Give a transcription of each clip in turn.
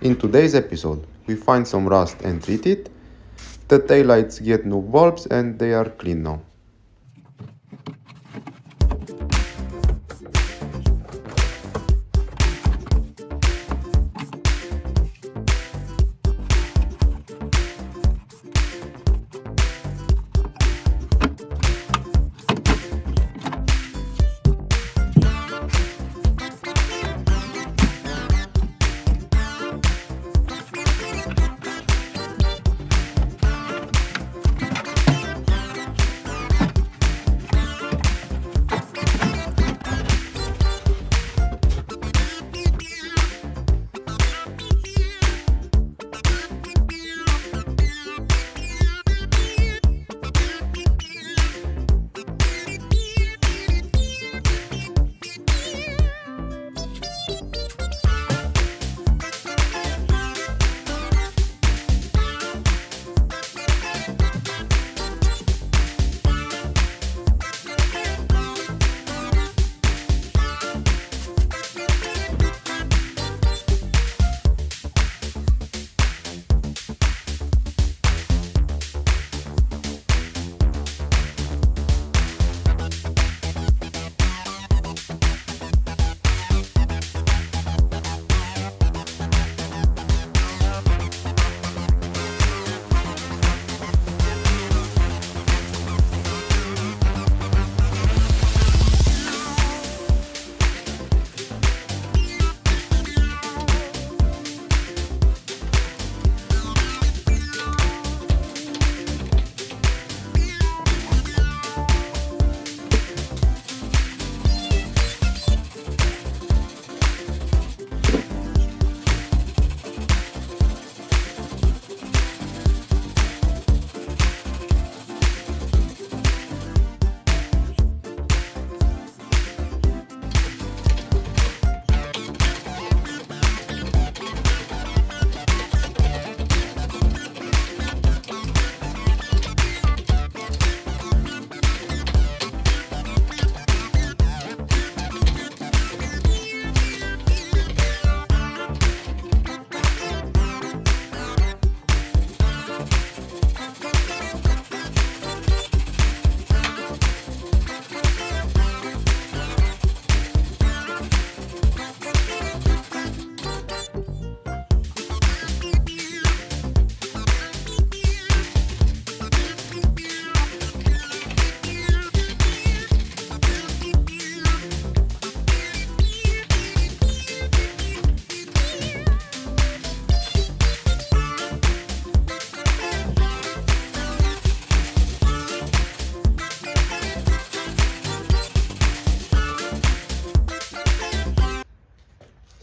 In today's episode, we find some rust and treat it, the taillights get new bulbs and they are clean now.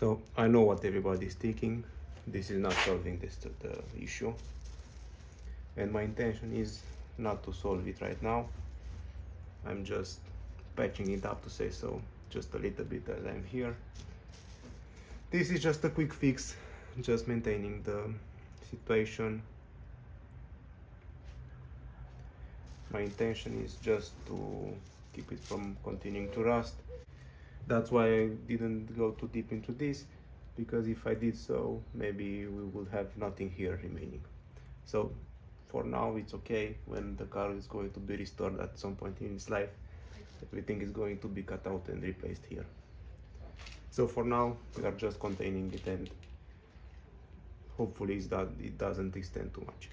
So I know what everybody's thinking. This is not solving the issue, and my intention is not to solve it right now. I'm just patching it up, to say so, just a little bit as I'm here. This is just a quick fix, just maintaining the situation. My intention is just to keep it from continuing to rust. That's why I didn't go too deep into this, because if I did so, maybe we will have nothing here remaining. So for now it's okay. When the car is going to be restored at some point in its life, everything is going to be cut out and replaced here. So for now we are just containing it, and hopefully it doesn't extend too much.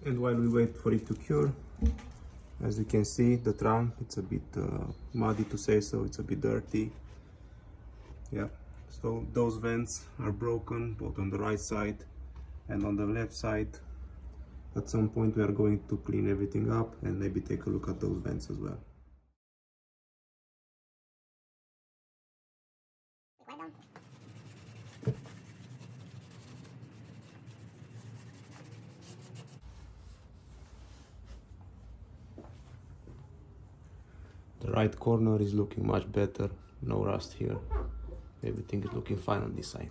And while we wait for it to cure, as you can see, the trunk, it's a bit muddy, to say so, it's a bit dirty. Yeah, So those vents are broken both on the right side and on the left side. At some point we are going to clean everything up and maybe take a look at those vents as well. The right corner is looking much better, no rust here. Everything is looking fine on this side.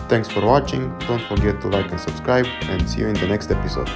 Thanks for watching, don't forget to like and subscribe, and see you in the next episode.